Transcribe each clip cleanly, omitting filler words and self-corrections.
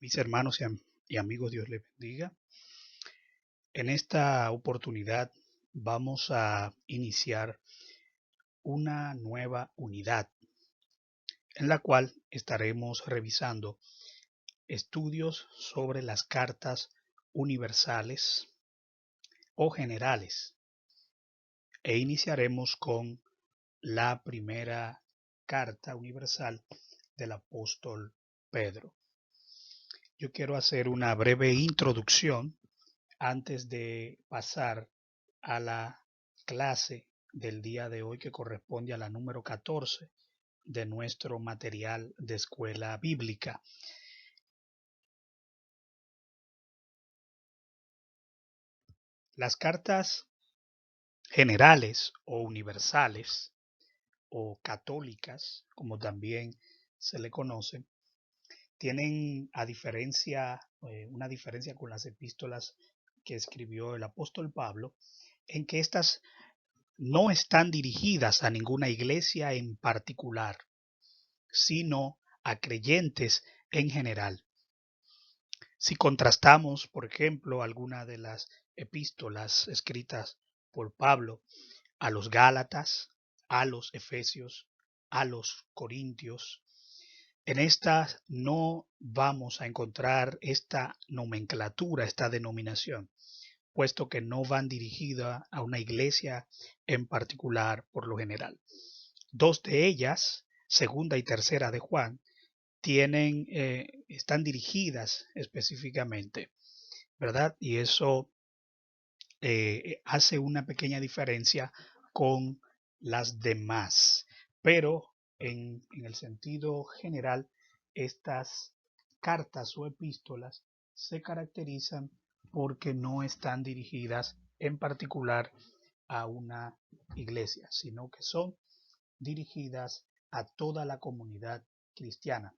Mis hermanos y amigos, Dios les bendiga. En esta oportunidad vamos a iniciar una nueva unidad en la cual estaremos revisando estudios sobre las cartas universales o generales e iniciaremos con la primera carta universal del apóstol Pedro. Yo quiero hacer una breve introducción antes de pasar a la clase del día de hoy, que corresponde a la número 14 de nuestro material de escuela bíblica. Las cartas generales o universales o católicas, como también se le conoce, tienen una diferencia con las epístolas que escribió el apóstol Pablo, en que estas no están dirigidas a ninguna iglesia en particular, sino a creyentes en general. Si contrastamos, por ejemplo, alguna de las epístolas escritas por Pablo a los Gálatas, a los Efesios, a los Corintios, en estas no vamos a encontrar esta nomenclatura, esta denominación, puesto que no van dirigidas a una iglesia en particular por lo general. Dos de ellas, segunda y tercera de Juan, están dirigidas específicamente, ¿verdad? Y eso hace una pequeña diferencia con las demás. Pero en el sentido general, estas cartas o epístolas se caracterizan porque no están dirigidas en particular a una iglesia, sino que son dirigidas a toda la comunidad cristiana.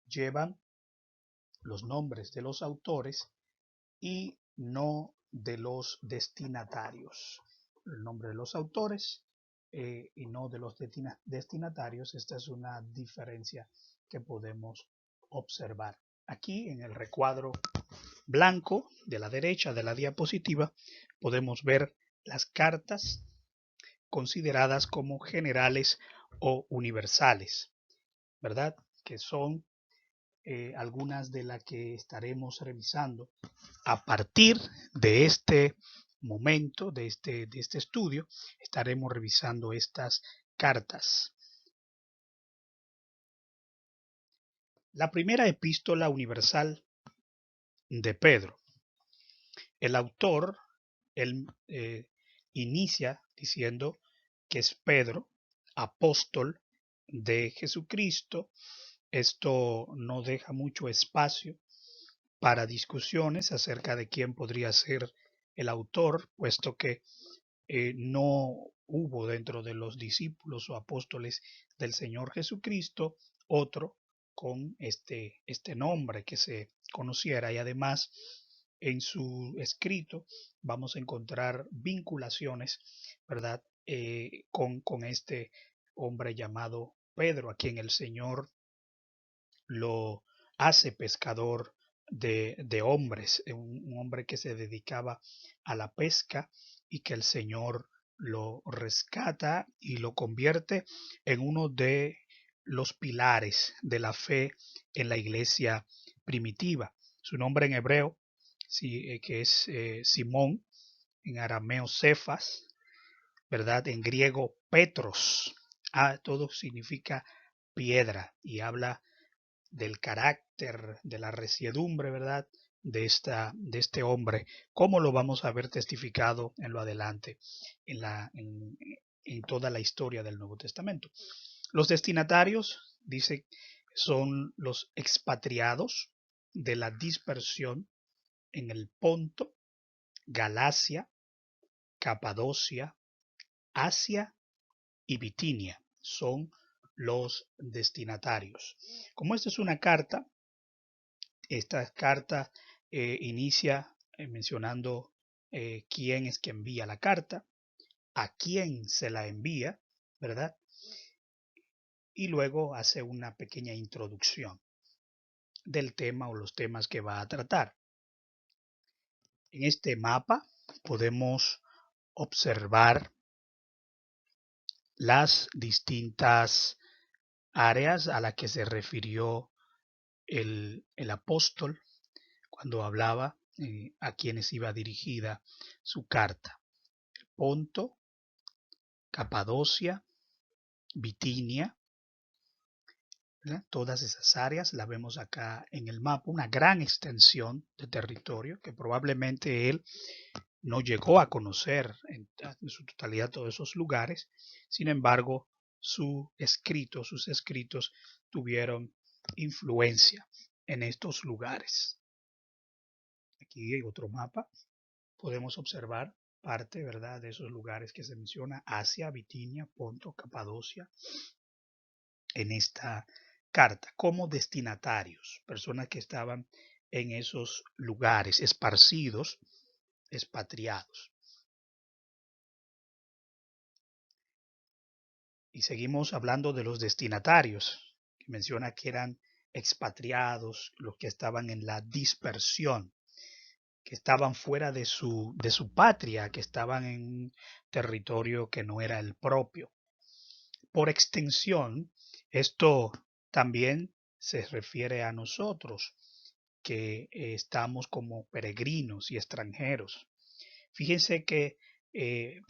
Llevan los nombres de los autores y no de los destinatarios. El nombre de los autores y no de los destinatarios. Esta es una diferencia que podemos observar. Aquí en el recuadro blanco de la derecha de la diapositiva podemos ver las cartas consideradas como generales o universales, ¿verdad? Que son algunas de las que estaremos revisando a partir de este momento, de este estudio. Estaremos revisando estas cartas. La primera epístola universal de Pedro. El autor, él inicia diciendo que es Pedro, apóstol de Jesucristo. Esto no deja mucho espacio para discusiones acerca de quién podría ser el autor, puesto que no hubo dentro de los discípulos o apóstoles del Señor Jesucristo otro con este nombre que se conociera, y además en su escrito vamos a encontrar vinculaciones, ¿verdad? Con este hombre llamado Pedro, a quien el Señor lo hace pescador de hombres, un hombre que se dedicaba a la pesca y que el Señor lo rescata y lo convierte en uno de los pilares de la fe en la iglesia primitiva. Su nombre en hebreo, sí, que es Simón, en arameo Cefas, ¿verdad? En griego Petros. Todo significa piedra y habla del carácter, de la resiedumbre, ¿verdad? De este hombre, como lo vamos a ver testificado en lo adelante, en toda la historia del Nuevo Testamento. Los destinatarios, dice, son los expatriados de la dispersión en el Ponto, Galacia, Capadocia, Asia y Bitinia. Son los destinatarios. Como esta es una carta, esta carta inicia mencionando quién es que envía la carta, a quién se la envía, ¿verdad? Y luego hace una pequeña introducción. del tema o los temas que va a tratar. En este mapa podemos observar las distintas áreas a las que se refirió el apóstol cuando hablaba a quienes iba dirigida su carta. Ponto, Capadocia, Bitinia, ¿verdad? Todas esas áreas las vemos acá en el mapa, una gran extensión de territorio que probablemente él no llegó a conocer en su totalidad todos esos lugares. Sin embargo, sus escritos tuvieron influencia en estos lugares. Aquí hay otro mapa. Podemos observar parte, ¿verdad?, de esos lugares que se menciona: Asia, Bitinia, Ponto, Capadocia, en esta carta, como destinatarios, personas que estaban en esos lugares, esparcidos, expatriados. Y seguimos hablando de los destinatarios, que menciona que eran expatriados, los que estaban en la dispersión, que estaban fuera de su patria, que estaban en un territorio que no era el propio. Por extensión, esto también se refiere a nosotros, que estamos como peregrinos y extranjeros. Fíjense que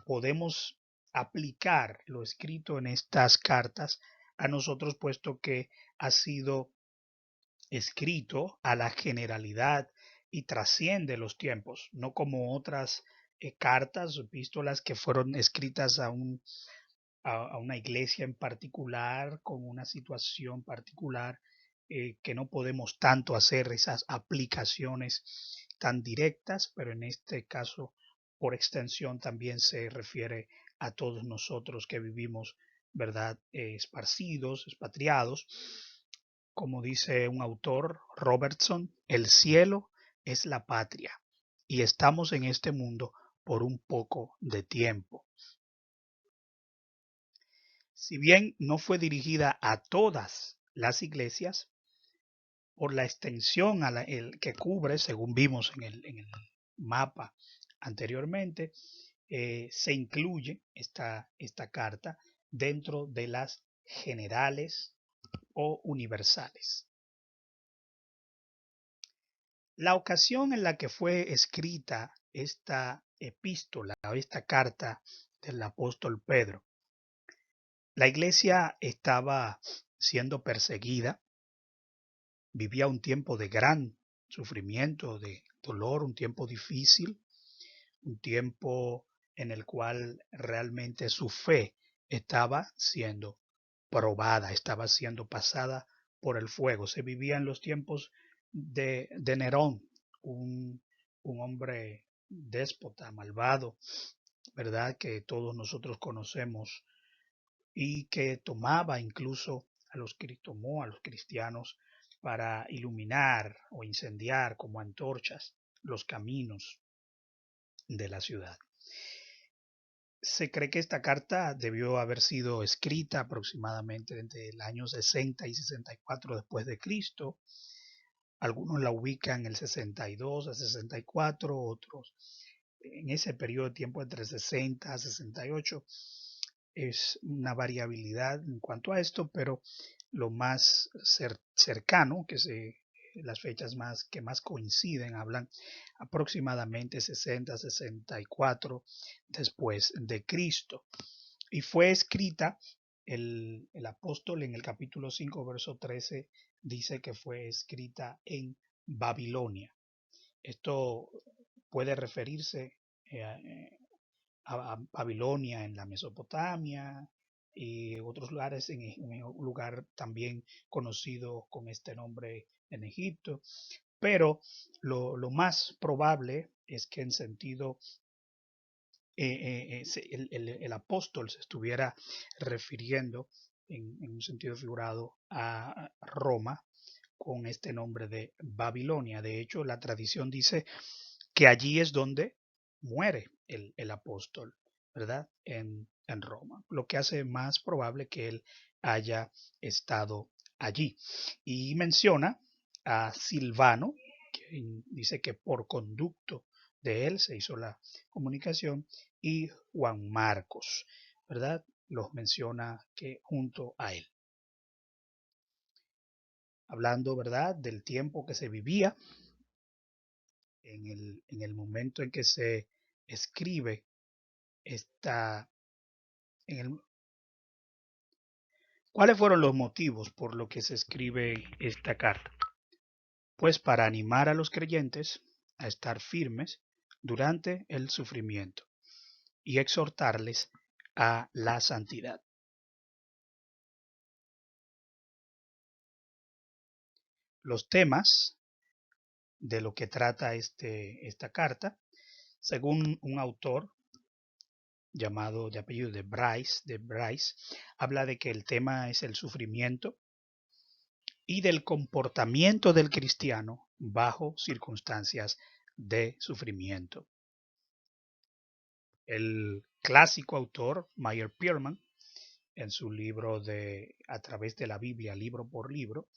podemos aplicar lo escrito en estas cartas a nosotros, puesto que ha sido escrito a la generalidad y trasciende los tiempos, no como otras cartas o epístolas que fueron escritas a una iglesia en particular, con una situación particular, que no podemos tanto hacer esas aplicaciones tan directas, pero en este caso, por extensión, también se refiere a todos nosotros que vivimos, ¿verdad?, esparcidos, expatriados. Como dice un autor, Robertson, el cielo es la patria y estamos en este mundo por un poco de tiempo. Si bien no fue dirigida a todas las iglesias, por la extensión que cubre, según vimos en el mapa anteriormente, se incluye esta carta dentro de las generales o universales. La ocasión en la que fue escrita esta epístola o esta carta del apóstol Pedro, la iglesia estaba siendo perseguida, vivía un tiempo de gran sufrimiento, de dolor, un tiempo difícil, un tiempo en el cual realmente su fe estaba siendo probada, estaba siendo pasada por el fuego. Se vivía en los tiempos de Nerón, un hombre déspota, malvado, ¿verdad?, que todos nosotros conocemos, y que tomaba incluso tomó a los cristianos para iluminar o incendiar como antorchas los caminos de la ciudad. Se cree que esta carta debió haber sido escrita aproximadamente entre el año 60 y 64 después de Cristo. Algunos la ubican en el 62 a 64, otros en ese periodo de tiempo entre 60 a 68. Es una variabilidad en cuanto a esto, pero lo más cercano, las fechas que más coinciden, hablan aproximadamente 60, 64 después de Cristo. Y fue escrita, el apóstol en el capítulo 5, verso 13, dice que fue escrita en Babilonia. Esto puede referirse a Babilonia en la Mesopotamia y otros lugares, en un lugar también conocido con este nombre en Egipto, pero lo más probable es que en sentido el apóstol se estuviera refiriendo en un sentido figurado a Roma con este nombre de Babilonia. De hecho, la tradición dice que allí es donde muere el apóstol, ¿verdad? En Roma, lo que hace más probable que él haya estado allí. Y menciona a Silvano, que dice que por conducto de él se hizo la comunicación, y Juan Marcos, ¿verdad? Los menciona que junto a él. Hablando, ¿verdad?, del tiempo que se vivía en el momento en que se escribe esta, en el, ¿cuáles fueron los motivos por los que se escribe esta carta? Pues para animar a los creyentes a estar firmes durante el sufrimiento y exhortarles a la santidad. Los temas de lo que trata esta carta, según un autor llamado de apellido de Bryce, habla de que el tema es el sufrimiento y del comportamiento del cristiano bajo circunstancias de sufrimiento. El clásico autor Meyer Pearman, en su libro de A través de la Biblia, libro por libro,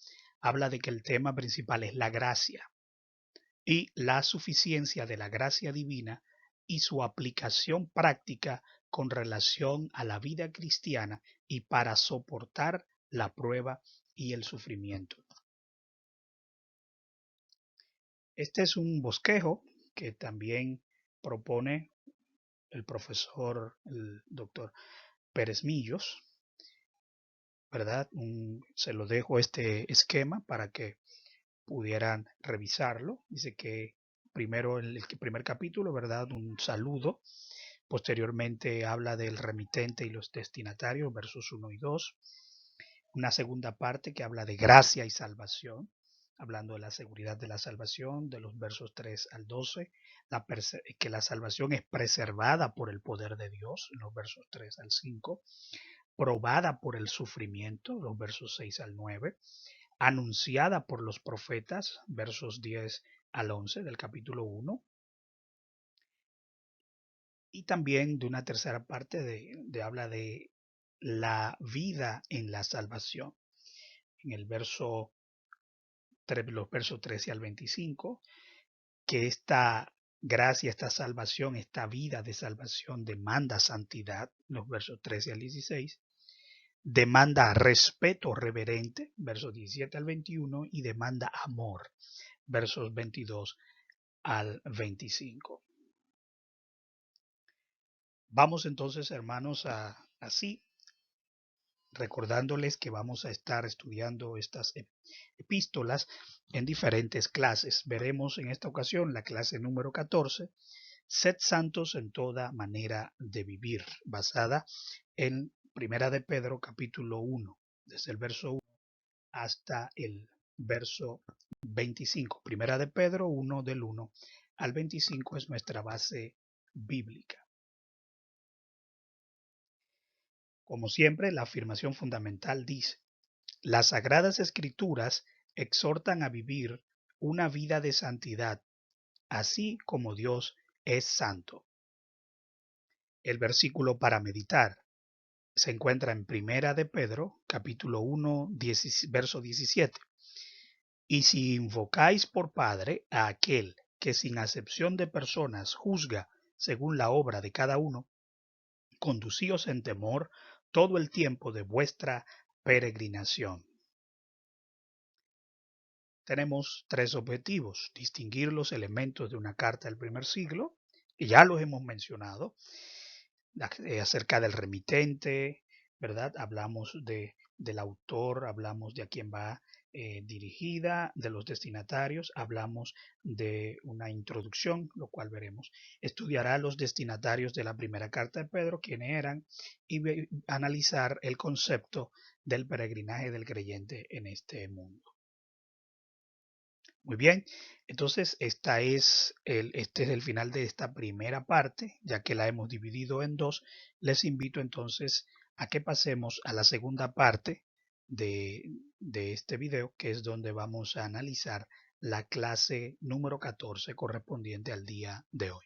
habla de que el tema principal es la gracia y la suficiencia de la gracia divina y su aplicación práctica con relación a la vida cristiana y para soportar la prueba y el sufrimiento. Este es un bosquejo que también propone el profesor, el doctor Pérez Millos, ¿verdad? Se lo dejo este esquema para que pudieran revisarlo. Dice que primero el primer capítulo, ¿verdad? Un saludo. Posteriormente habla del remitente y los destinatarios, versos 1 y 2. Una segunda parte que habla de gracia y salvación, hablando de la seguridad de la salvación, de los versos 3 al 12, que la salvación es preservada por el poder de Dios, en los versos 3 al 5, probada por el sufrimiento, los versos 6 al 9, anunciada por los profetas, versos 10 al 11 del capítulo 1, y también de una tercera parte habla de la vida en la salvación. En el los versos 13 al 25, que esta gracia, esta salvación, esta vida de salvación demanda santidad, los versos 13 al 16, demanda respeto reverente, versos 17 al 21, y demanda amor, versos 22 al 25. Vamos entonces, hermanos, así, recordándoles que vamos a estar estudiando estas epístolas en diferentes clases. Veremos en esta ocasión la clase número 14, Sed santos en toda manera de vivir, basada en Primera de Pedro capítulo 1, desde el verso 1 hasta el verso 25. Primera de Pedro 1, del 1 al 25 es nuestra base bíblica. Como siempre, la afirmación fundamental dice: las Sagradas Escrituras exhortan a vivir una vida de santidad, así como Dios es santo. El versículo para meditar se encuentra en Primera de Pedro, capítulo 1, verso 17. Y si invocáis por Padre a aquel que sin acepción de personas juzga según la obra de cada uno, conducíos en temor todo el tiempo de vuestra peregrinación. Tenemos tres objetivos: distinguir los elementos de una carta del primer siglo, y ya los hemos mencionado, acerca del remitente, ¿verdad? Hablamos del autor, hablamos de a quién va dirigida, de los destinatarios, hablamos de una introducción, lo cual veremos. Estudiará los destinatarios de la primera carta de Pedro, quiénes eran, y analizar el concepto del peregrinaje del creyente en este mundo. Muy bien, entonces este es el final de esta primera parte, ya que la hemos dividido en dos. Les invito entonces a que pasemos a la segunda parte de este video, que es donde vamos a analizar la clase número 14 correspondiente al día de hoy.